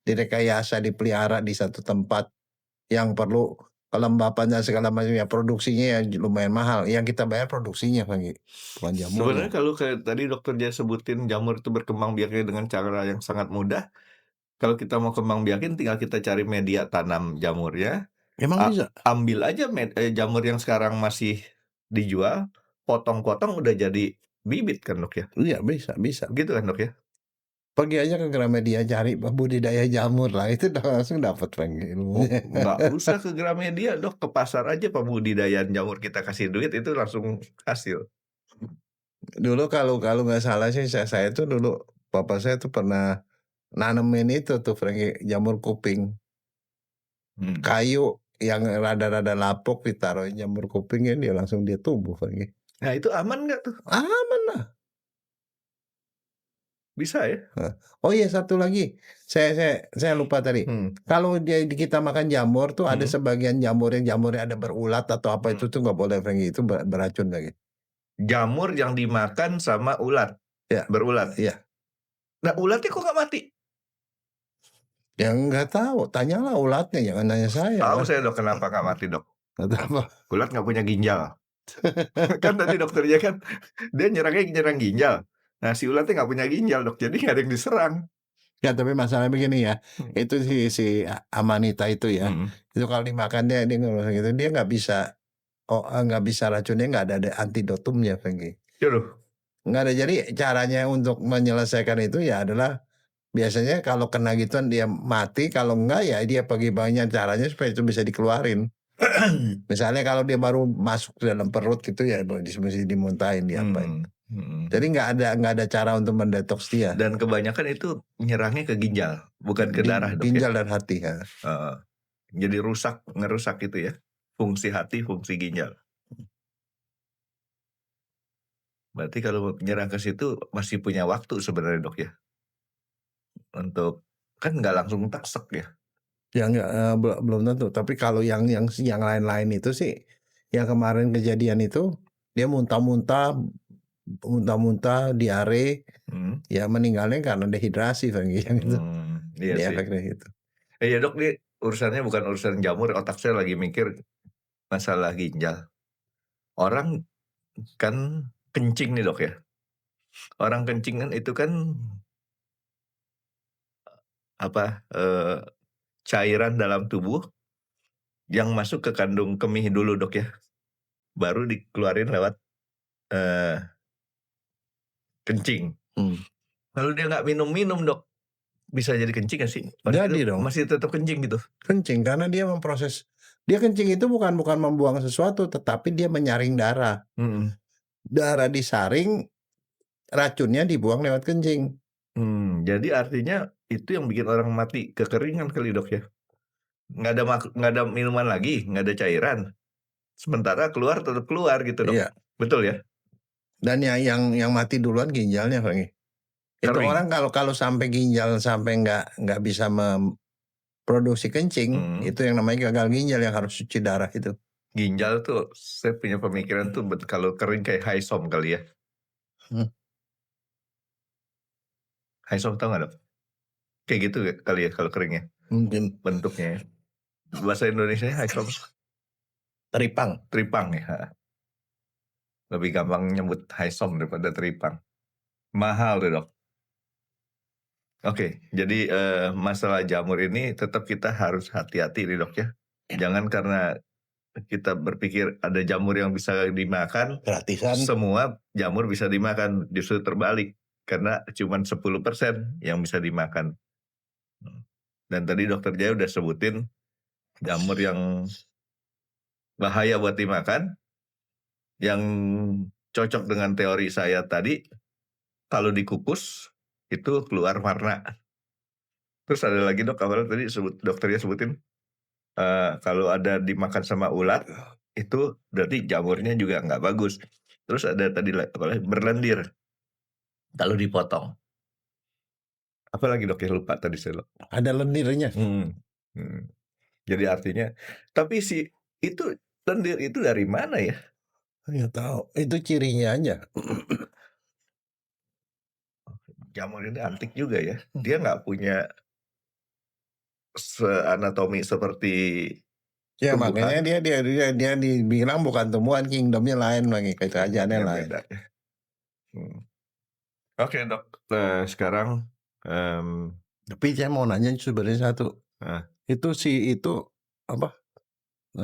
Direkayasa, dipelihara di satu tempat yang perlu kelembapan dan segala macam, ya produksinya ya lumayan mahal. Yang kita bayar produksinya, bukan jamur. Sebenarnya kalau kayak tadi Dokter Jaya sebutin jamur itu berkembang biaknya dengan cara yang sangat mudah. Kalau kita mau kembang biakin tinggal kita cari media tanam jamurnya. Emang bisa? Ambil aja jamur yang sekarang masih dijual, potong-potong udah jadi bibit kan, Dok, ya? Iya, bisa. Gitu kan, Dok, ya? Pergi aja ke Gramedia cari budidaya jamur lah, itu langsung dapat ilmunya. Nggak usah ke Gramedia, Dok, ke pasar aja pembudidayaan jamur, kita kasih duit itu langsung hasil. Dulu kalau nggak salah sih, saya tuh dulu bapak saya tuh pernah nanemin itu tuh, jamur kuping. Kayu yang rada-rada lapuk ditaruhin jamur kupingnya, dia langsung tumbuh, Nah, itu aman nggak tuh? Aman lah. Bisa ya? Oh iya, satu lagi, saya lupa tadi. Kalau kita makan jamur tuh ada sebagian jamurnya ada berulat atau apa, itu tuh nggak boleh, itu beracun lagi. Jamur yang dimakan sama ulat? Ya. Berulat? Iya. Nah, ulatnya kok nggak mati? Ya nggak tahu, tanyalah ulatnya, jangan nanya saya. Tahu saya, Dok, kenapa nggak mati, Dok? Kenapa? Ulat nggak punya ginjal. Kan tadi dokternya kan dia nyerang ginjal. Nah, si ulatnya nggak punya ginjal, Dok, jadi nggak ada yang diserang. Ya tapi masalahnya begini ya, itu si amanita itu ya, itu kalau dimakan dia gitu, dia nggak bisa racunnya, nggak ada antidotumnya, nggak ada. Jadi caranya untuk menyelesaikan itu ya adalah biasanya kalau kena gituan dia mati, kalau enggak ya dia banyak caranya supaya itu bisa dikeluarin. Misalnya kalau dia baru masuk ke dalam perut gitu ya mesti dimuntahin, diapain. Jadi nggak ada cara untuk mendetoks dia. Dan kebanyakan itu nyerangnya ke ginjal, bukan ke darah, Dok, ginjal ya? dan hati ya. Jadi ngerusak itu ya, fungsi hati, fungsi ginjal. Berarti kalau nyerang ke situ masih punya waktu sebenarnya, Dok, ya? Untuk kan nggak langsung taksek ya? Ya enggak, belum tentu. Tapi kalau yang lain-lain itu sih, yang kemarin kejadian itu dia muntah-muntah, diare, ya meninggalnya karena dehidrasi, yang itu. Iya sih. Efeknya gitu. Ya, Dok, ini urusannya bukan urusan jamur, otak saya lagi mikir masalah ginjal. Orang kan kencing nih, Dok, ya. Orang kencing kan itu kan cairan dalam tubuh yang masuk ke kandung kemih dulu dok ya, baru dikeluarin lewat kencing. Kalau dia nggak minum dok, bisa jadi kencing nggak sih? Jadi dong. Masih tetap kencing gitu? Kencing, karena dia memproses. Dia kencing itu bukan membuang sesuatu, tetapi dia menyaring darah. Darah disaring, racunnya dibuang lewat kencing. Jadi artinya itu yang bikin orang mati kekeringan kali dok ya? Nggak ada minuman lagi, nggak ada cairan. Sementara keluar tetap keluar gitu dok. Iya. Betul ya? Dan yang mati duluan ginjalnya, Franky. Itu Kering. orang kalau sampai ginjal sampai nggak bisa memproduksi kencing, itu yang namanya gagal ginjal, yang harus cuci darah itu. Ginjal tuh, saya punya pemikiran tuh kalau kering kayak Haisom kali ya. Haisom tau gak dok? Kayak gitu kali ya kalau keringnya. Mungkin Bentuknya ya. Bahasa Indonesia Haisom. Tripang ya. Lebih gampang nyebut Haisom daripada tripang. Mahal tuh dok. Oke, jadi masalah jamur ini tetap kita harus hati-hati nih dok ya. Jangan karena kita berpikir ada jamur yang bisa dimakan, gratisan. Semua jamur bisa dimakan, justru terbalik. Karena cuma 10% yang bisa dimakan. Dan tadi dokter Jaya udah sebutin jamur yang bahaya buat dimakan, yang cocok dengan teori saya tadi, kalau dikukus itu keluar warna. Terus ada lagi dok, awalnya tadi dokternya sebutin kalau ada dimakan sama ulat itu berarti jamurnya juga nggak bagus. Terus ada tadi berlendir kalau dipotong. Apa lagi dok ya, lupa tadi saya dok. Ada lendirnya. Jadi artinya, tapi itu lendir itu dari mana ya? Nggak tahu, itu cirinya aja. Jamur ini antik juga ya. Dia nggak punya anatomi seperti ya tumbuhan. Makanya dia dibilang bukan tumbuhan, kingdomnya lain lagi, kerajaannya lain. Beda. Oke dok, sekarang tapi saya mau nanya sebenarnya satu. Itu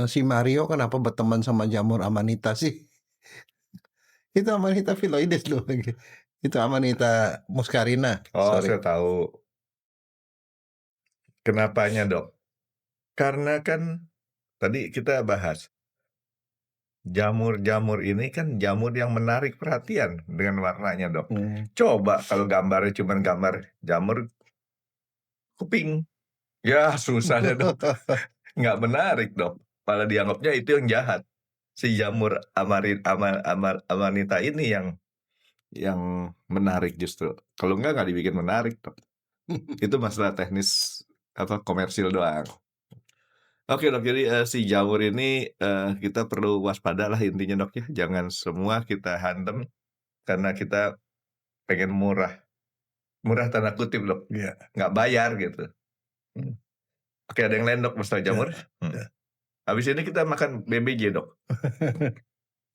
si Mario kenapa berteman sama jamur Amanita sih? Itu Amanita phylloides loh. Itu Amanita muscarina. Saya tahu. Kenapanya dok? Karena kan tadi kita bahas jamur-jamur ini kan jamur yang menarik perhatian dengan warnanya dok. Coba kalau gambarnya cuma gambar jamur kuping, ya susah deh dok. Nggak menarik dok. Malah dianggapnya itu yang jahat. Si jamur Amanita ini yang menarik justru. Kalau nggak dibikin menarik dok. Itu masalah teknis komersil doang. Oke dok, jadi si jamur ini kita perlu waspada lah intinya dok ya. Jangan semua kita hantem karena kita pengen murah tanda kutip dok. Nggak bayar gitu. Oke, ada yang lain dok masalah jamur? Habis ini kita makan BBJ dok.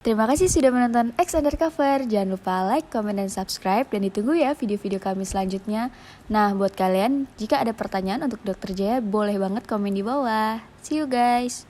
Terima kasih sudah menonton X Undercover. Jangan lupa like, comment, dan subscribe. Dan ditunggu ya video-video kami selanjutnya. Nah, buat kalian, jika ada pertanyaan untuk Dr. Jaya, boleh banget komen di bawah. See you guys!